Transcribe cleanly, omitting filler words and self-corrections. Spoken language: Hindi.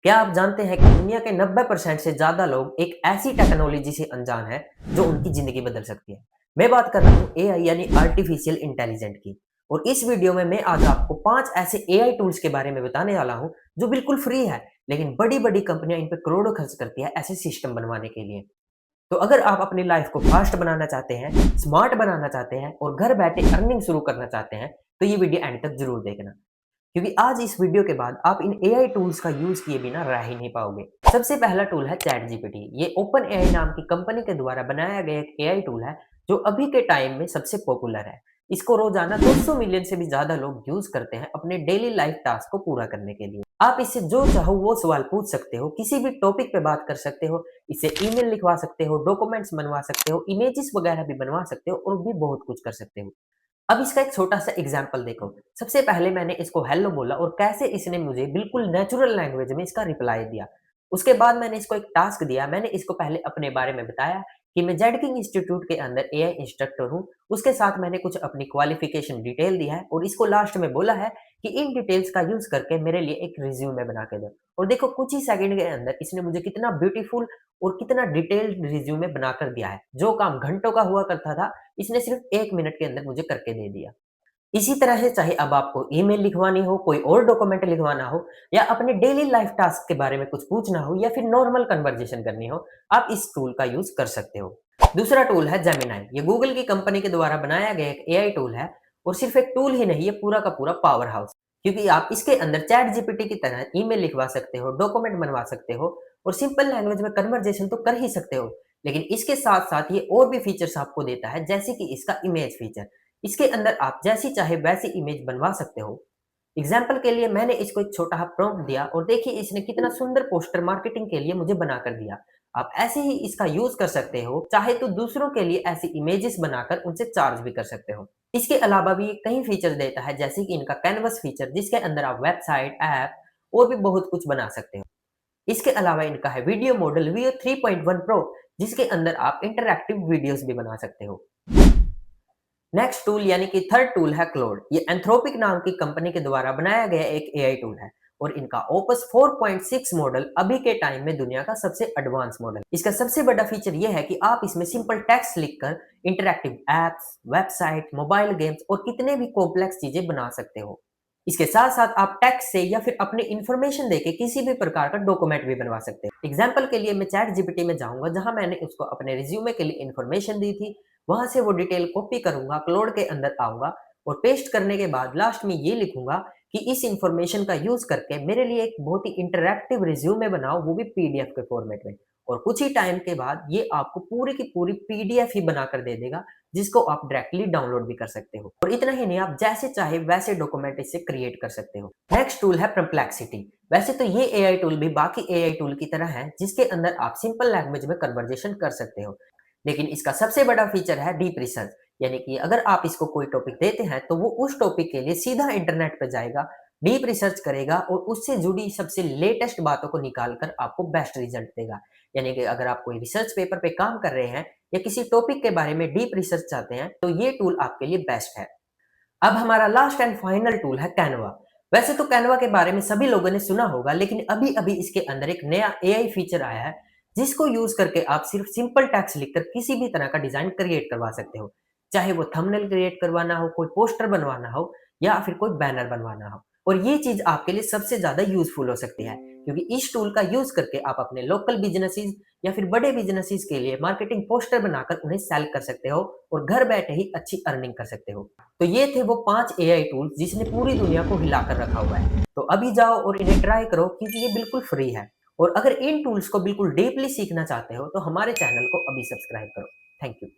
क्या आप जानते हैं कि दुनिया के 90% से ज़्यादा लोग एक ऐसी टेक्नोलॉजी से अनजान हैं, जो उनकी ज़िंदगी बदल सकती है। मैं बात कर रहा हूँ एआई यानी आर्टिफिशियल इंटेलिजेंट की। और इस वीडियो में मैं आज आपको 5 ऐसे एआई टूल्स के बारे में बताने वाला हूँ, जो बिल्कुल फ्री है, लेकिन बड़ी-बड़ी कंपनियाँ इन पे करोड़ों खर्च करती है ऐसे सिस्टम बनवाने के लिए। तो अगर आप अपनी लाइफ को फास्ट बनाना चाहते हैं, स्मार्ट बनाना चाहते हैं और घर बैठे अर्निंग शुरू करना चाहते हैं, तो ये वीडियो एंड तक ज़रूर देखना। क्योंकि आज इस वीडियो के बाद आप इन एआई टूल्स का यूज़ किए बिना रह ही नहीं पाओगे। सबसे पहला टूल है चैट जीपीटी। ये ओपन एआई नाम की कंपनी के द्वारा बनाया गया एक एआई टूल है, जो अभी के टाइम में सबसे पॉपुलर है। इसको रोजाना 200 मिलियन से भी ज्यादा लोग यूज करते हैं अपने डेली लाइफ टास्क को पूरा करने के लिए। आप इससे जो चाहो वो सवाल पूछ सकते हो, किसी भी टॉपिक पे बात कर सकते हो, इससे ईमेल लिखवा सकते हो, डॉक्यूमेंट्स बनवा सकते हो, इमेजेस वगैरह भी बनवा सकते हो और भी बहुत कुछ कर सकते हो। अब इसका एक छोटा-सा एग्ज़ाम्पल देखो। सबसे पहले मैंने इसको हेलो बोला और कैसे इसने मुझे बिल्कुल नेचुरल लैंग्वेज में इसका रिप्लाई दिया। उसके बाद मैंने इसको एक टास्क दिया। मैंने इसको पहले अपने बारे में बताया कि मैं जेड किंग इंस्टीट्यूट के अंदर एआई इंस्ट्रक्टर हूँ। उसके साथ मैंने कुछ अपनी क्वालिफ़िकेशन डिटेल दी है और इसको लास्ट में बोला है कि इन डिटेल्स का यूज़ करके मेरे लिए एक रिज़्यूमे बना के दो। और देखो कुछ ही सेकंड के अंदर इसने मुझे कितना ब्यूटीफुल और कितना डिटेल्ड रिज़्यूमे बनाकर दिया है। जो काम घंटों का हुआ करता था, इसने सिर्फ 1 मिनट के अंदर मुझे करके दे दिया। इसी तरह से चाहे अब आपको ईमेल लिखवानी हो, कोई और डॉक्यूमेंट लिखवाना हो या अपने डेली लाइफ टास्क के बारे में कुछ पूछना हो या फिर नॉर्मल कन्वर्सेशन करनी हो, आप इस टूल का यूज़ कर सकते हो। दूसरा टूल है जेमिनी। ये गूगल की कंपनी के द्वारा बनाया गया एक एआई टूल है और सिर्फ एक टूल ही नहीं, ये पूरा का पूरा पावर हाउस। क्योंकि आप इसके अंदर चैट जीपीटी की तरह ईमेल लिखवा सकते हो, डॉक्यूमेंट बनवा सकते हो और सिंपल लैंग्वेज में कन्वर्सेशन तो कर ही सकते हो। लेकिन इसके साथ-साथ ये और भी फीचर्स आपको देता है, जैसे कि इसका इमेज फीचर। इसके अंदर आप जैसी चाहे वैसी इमेज बनवा सकते हो। एग्जाम्पल के लिए मैंने इसको एक छोटा सा प्रॉम्प्ट दिया और देखिए इसने कितना सुंदर पोस्टर मार्केटिंग के लिए मुझे बनाकर दिया। आप ऐसे ही इसका यूज कर सकते हो, चाहे तो दूसरों के लिए ऐसी इमेजेस बनाकर उनसे चार्ज भी कर सकते हो। इसके अलावा भी ये कई फीचर देता है, जैसे कि इनका कैनवस फीचर, जिसके अंदर आप वेबसाइट, ऐप और भी बहुत कुछ बना सकते हो। इसके अलावा इनका है वीडियो मॉडल वीओ 3.1 प्रो, जिसके अंदर आप इंटरैक्टिव वीडियोस भी बना सकते हो। नेक्स्ट टूल यानी कि थर्ड टूल है क्लोड। ये एंथ्रोपिक नाम की कंपनी के द्वारा बनाया गया एक एआई टूल है और इनका ओपस 4.6 मॉडल अभी के टाइम में दुनिया का सबसे एडवांस मॉडल। इसका सबसे बड़ा फीचर ये है कि आप इसमें सिंपल टेक्स्ट लिखकर interactive apps, website, mobile games और कितने भी कॉम्प्लेक्स चीजें बना सकते हो। इसके साथ साथ आप टेक्स्ट से या फिर अपनी इंफॉर्मेशन देके किसी भी प्रकार का डॉक्यूमेंट भी बनवा सकते हो। एग्जाम्पल के लिए मैं चैट जीपीटी में जाऊंगा, जहां मैंने उसको अपने रिज्यूमे के लिए इन्फॉर्मेशन दी थी। वहां से वो डिटेल कॉपी करूंगा, क्लाउड के अंदर आऊंगा और पेस्ट करने के बाद लास्ट में ये लिखूंगा कि इस इंफॉर्मेशन का यूज करके मेरे लिए एक बहुत ही इंटरैक्टिव रिज्यूमे बनाओ, वो भी पीडीएफ के फॉर्मेट में। और कुछ ही टाइम के बाद ये आपको पूरी की पूरी पीडीएफ ही बनाकर दे देगा, जिसको आप डायरेक्टली डाउनलोड भी कर सकते हो। और इतना ही नहीं, आप जैसे चाहे वैसे डॉक्यूमेंट इससे क्रिएट कर सकते हो। नेक्स्ट टूल है परप्लेक्सिटी। वैसे तो ये एआई टूल भी बाकी एआई टूल की तरह है, जिसके अंदर आप सिंपल लैंग्वेज में कन्वर्जेशन कर सकते हो। लेकिन इसका सबसे बड़ा फीचर है डीप रिसर्च। यानी कि अगर आप इसको कोई टॉपिक देते हैं, तो वो उस टॉपिक के लिए सीधा इंटरनेट पर जाएगा, डीप रिसर्च करेगा और उससे जुड़ी सबसे लेटेस्ट बातों को निकाल कर आपको बेस्ट रिजल्ट देगा। यानी कि अगर आप कोई रिसर्च पेपर पे काम कर रहे हैं या किसी टॉपिक के बारे में डीप रिसर्च चाहते हैं, तो ये टूल आपके लिए बेस्ट है। अब हमारा लास्ट एंड फाइनल टूल है कैनवा। वैसे तो कैनवा के बारे में सभी लोगों ने सुना होगा, लेकिन अभी अभी इसके अंदर एक नया एआई फीचर आया है, जिसको यूज करके आप सिर्फ सिंपल टेक्स्ट लिखकर किसी भी तरह का डिजाइन क्रिएट करवा सकते हो। चाहे वो थंबनेल क्रिएट करवाना हो, कोई पोस्टर बनवाना हो या फिर कोई बैनर बनवाना हो। और ये चीज आपके लिए सबसे ज्यादा यूजफुल हो सकती है, क्योंकि इस टूल का यूज करके आप अपने लोकल बिजनेसेस या फिर बड़े बिजनेसेस के लिए मार्केटिंग पोस्टर बनाकर उन्हें सेल कर सकते हो और घर बैठे ही अच्छी अर्निंग कर सकते हो। तो ये थे वो 5 एआई टूल्स जिसने पूरी दुनिया को हिलाकर रखा हुआ है। तो अभी जाओ और इन्हें ट्राई करो, क्योंकि ये बिल्कुल फ्री है। और अगर इन टूल्स को बिल्कुल डीपली सीखना चाहते हो, तो हमारे चैनल को अभी सब्सक्राइब करो। Thank you.